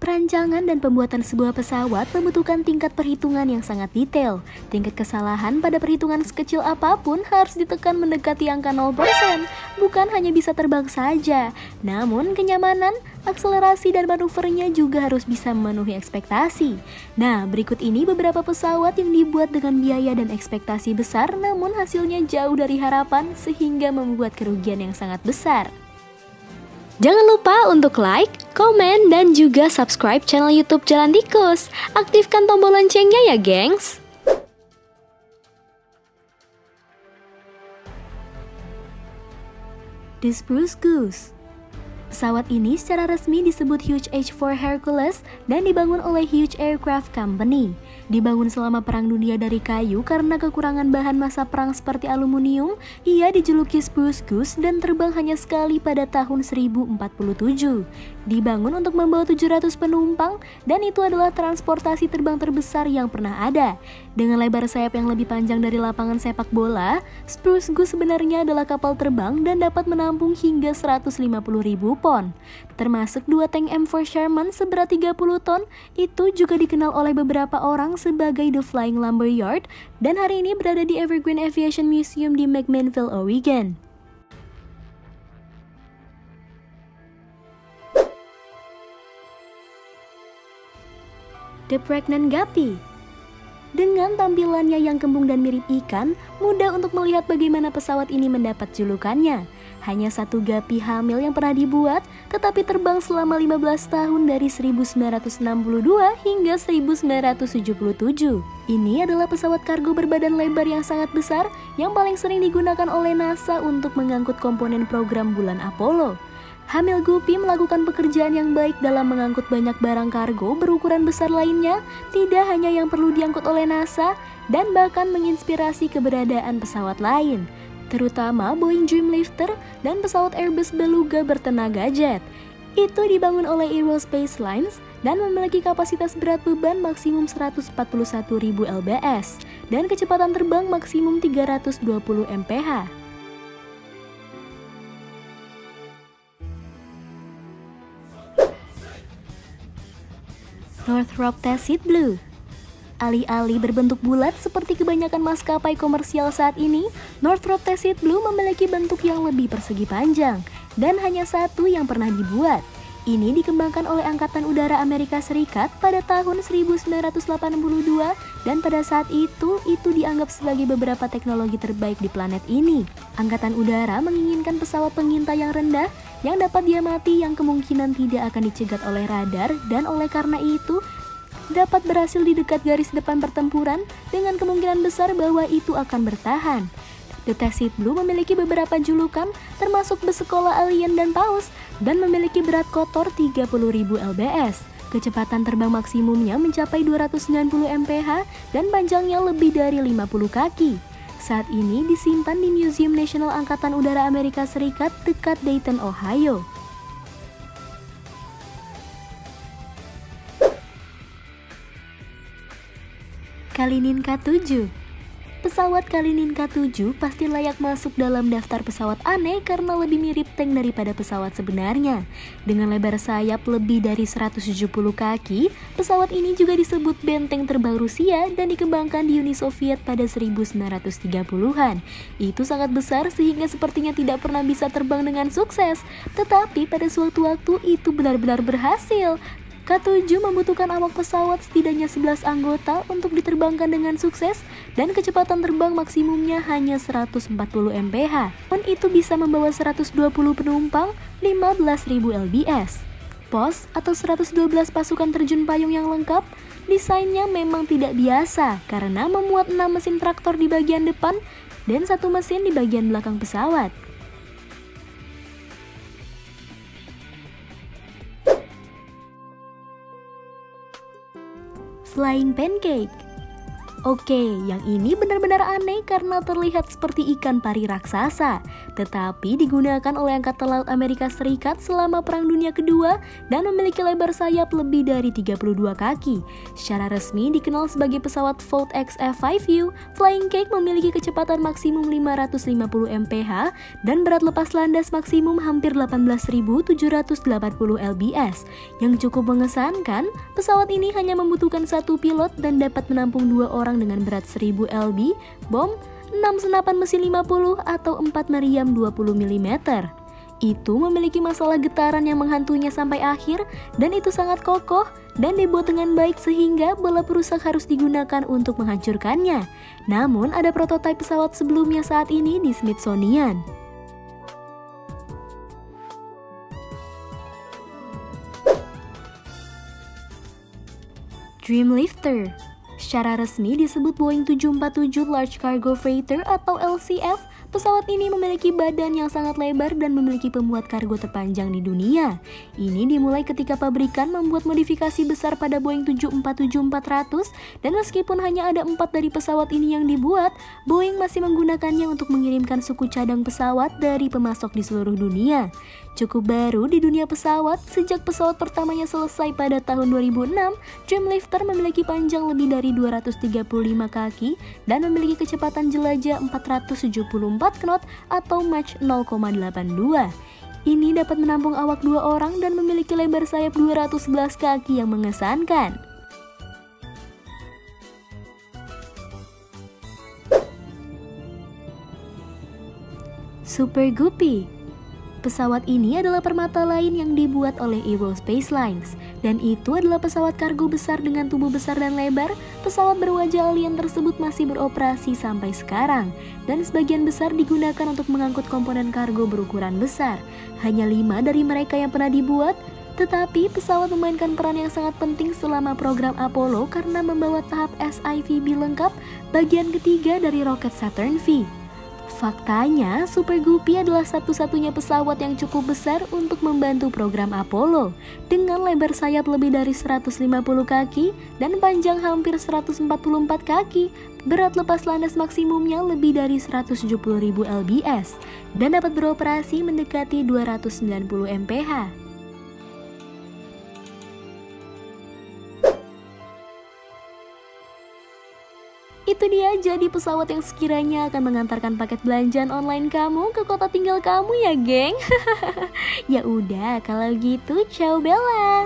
Perancangan dan pembuatan sebuah pesawat membutuhkan tingkat perhitungan yang sangat detail. Tingkat kesalahan pada perhitungan sekecil apapun harus ditekan mendekati angka 0%. Bukan hanya bisa terbang saja, namun kenyamanan, akselerasi dan manuvernya juga harus bisa memenuhi ekspektasi. Nah, berikut ini beberapa pesawat yang dibuat dengan biaya dan ekspektasi besar namun hasilnya jauh dari harapan sehingga membuat kerugian yang sangat besar. Jangan lupa untuk like, komen, dan juga subscribe channel YouTube Jalan Tikus. Aktifkan tombol loncengnya ya, gengs! The Spruce Goose. Pesawat ini secara resmi disebut Hughes H-4 Hercules dan dibangun oleh Hughes Aircraft Company. Dibangun selama Perang Dunia dari kayu karena kekurangan bahan masa perang seperti aluminium, ia dijuluki Spruce Goose dan terbang hanya sekali pada tahun 1047. Dibangun untuk membawa 700 penumpang dan itu adalah transportasi terbang terbesar yang pernah ada. Dengan lebar sayap yang lebih panjang dari lapangan sepak bola, Spruce Goose sebenarnya adalah kapal terbang dan dapat menampung hingga 150.000 pon. Termasuk 2 tank M4 Sherman seberat 30 ton, itu juga dikenal oleh beberapa orang sebagai The Flying Lumberyard dan hari ini berada di Evergreen Aviation Museum di McMinnville, Oregon. The Pregnant Guppy. Dengan tampilannya yang kembung dan mirip ikan, mudah untuk melihat bagaimana pesawat ini mendapat julukannya. Hanya satu Guppy hamil yang pernah dibuat, tetapi terbang selama 15 tahun dari 1962 hingga 1977. Ini adalah pesawat kargo berbadan lebar yang sangat besar yang paling sering digunakan oleh NASA untuk mengangkut komponen program bulan Apollo. Hamil Guppy melakukan pekerjaan yang baik dalam mengangkut banyak barang kargo berukuran besar lainnya, tidak hanya yang perlu diangkut oleh NASA, dan bahkan menginspirasi keberadaan pesawat lain, terutama Boeing Dreamlifter dan pesawat Airbus Beluga bertenaga jet. Itu dibangun oleh Aerospace Lines dan memiliki kapasitas berat beban maksimum 141.000 lbs dan kecepatan terbang maksimum 320 mph. Northrop Tacit Blue. Alih-alih berbentuk bulat seperti kebanyakan maskapai komersial saat ini, Northrop Tacit Blue memiliki bentuk yang lebih persegi panjang dan hanya satu yang pernah dibuat. Ini dikembangkan oleh Angkatan Udara Amerika Serikat pada tahun 1982 dan pada saat itu dianggap sebagai beberapa teknologi terbaik di planet ini. Angkatan Udara menginginkan pesawat pengintai yang rendah yang dapat diamati yang kemungkinan tidak akan dicegat oleh radar dan oleh karena itu dapat berhasil di dekat garis depan pertempuran dengan kemungkinan besar bahwa itu akan bertahan. The Tacit Blue memiliki beberapa julukan termasuk bus sekolah alien dan paus dan memiliki berat kotor 30.000 lbs. Kecepatan terbang maksimumnya mencapai 290 mph dan panjangnya lebih dari 50 kaki. Saat ini disimpan di Museum Nasional Angkatan Udara Amerika Serikat dekat Dayton, Ohio. Kalinin K7. Pesawat Kalinin K7 pasti layak masuk dalam daftar pesawat aneh karena lebih mirip tank daripada pesawat sebenarnya. Dengan lebar sayap lebih dari 170 kaki, pesawat ini juga disebut benteng terbang Rusia dan dikembangkan di Uni Soviet pada 1930-an. Itu sangat besar sehingga sepertinya tidak pernah bisa terbang dengan sukses. Tetapi pada suatu waktu itu benar-benar berhasil. K7 membutuhkan awak pesawat setidaknya 11 anggota untuk diterbangkan dengan sukses dan kecepatan terbang maksimumnya hanya 140 mph. Dan itu bisa membawa 120 penumpang 15.000 lbs. Pos atau 112 pasukan terjun payung yang lengkap, desainnya memang tidak biasa karena memuat 6 mesin traktor di bagian depan dan 1 mesin di bagian belakang pesawat. Flying Pancake. Oke, yang ini benar-benar aneh karena terlihat seperti ikan pari raksasa, tetapi digunakan oleh Angkatan Laut Amerika Serikat selama Perang Dunia Kedua dan memiliki lebar sayap lebih dari 32 kaki. Secara resmi dikenal sebagai pesawat Vought XF5U, Flying Cake memiliki kecepatan maksimum 550 mph dan berat lepas landas maksimum hampir 18.780 lbs. Yang cukup mengesankan, pesawat ini hanya membutuhkan satu pilot dan dapat menampung 2 orang dengan berat 1000 lb, bom, 6 senapan mesin 50 atau 4 meriam 20 mm. Itu memiliki masalah getaran yang menghantuinya sampai akhir dan itu sangat kokoh dan dibuat dengan baik sehingga bola perusak harus digunakan untuk menghancurkannya. Namun ada prototipe pesawat sebelumnya saat ini di Smithsonian. Dreamlifter secara resmi disebut Boeing 747 Large Cargo Freighter atau LCF. Pesawat ini memiliki badan yang sangat lebar dan memiliki pemuat kargo terpanjang di dunia. Ini dimulai ketika pabrikan membuat modifikasi besar pada Boeing 747-400 dan meskipun hanya ada 4 dari pesawat ini yang dibuat, Boeing masih menggunakannya untuk mengirimkan suku cadang pesawat dari pemasok di seluruh dunia. Cukup baru di dunia pesawat, sejak pesawat pertamanya selesai pada tahun 2006, Dreamlifter memiliki panjang lebih dari 235 kaki dan memiliki kecepatan jelajah 474 knot atau Mach 0,82. Ini dapat menampung awak 2 orang dan memiliki lebar sayap 211 kaki yang mengesankan. Super Guppy. Pesawat ini adalah permata lain yang dibuat oleh Aerospace Lines, dan itu adalah pesawat kargo besar dengan tubuh besar dan lebar. Pesawat berwajah alien tersebut masih beroperasi sampai sekarang, dan sebagian besar digunakan untuk mengangkut komponen kargo berukuran besar. Hanya 5 dari mereka yang pernah dibuat, tetapi pesawat memainkan peran yang sangat penting selama program Apollo karena membawa tahap SIVB lengkap, bagian ketiga dari roket Saturn V. Faktanya, Super Guppy adalah satu-satunya pesawat yang cukup besar untuk membantu program Apollo. Dengan lebar sayap lebih dari 150 kaki dan panjang hampir 144 kaki, berat lepas landas maksimumnya lebih dari 170.000 lbs, dan dapat beroperasi mendekati 290 mph. Itu dia jadi pesawat yang sekiranya akan mengantarkan paket belanjaan online kamu ke kota tinggal kamu ya, geng. Ya udah, kalau gitu ciao Bella.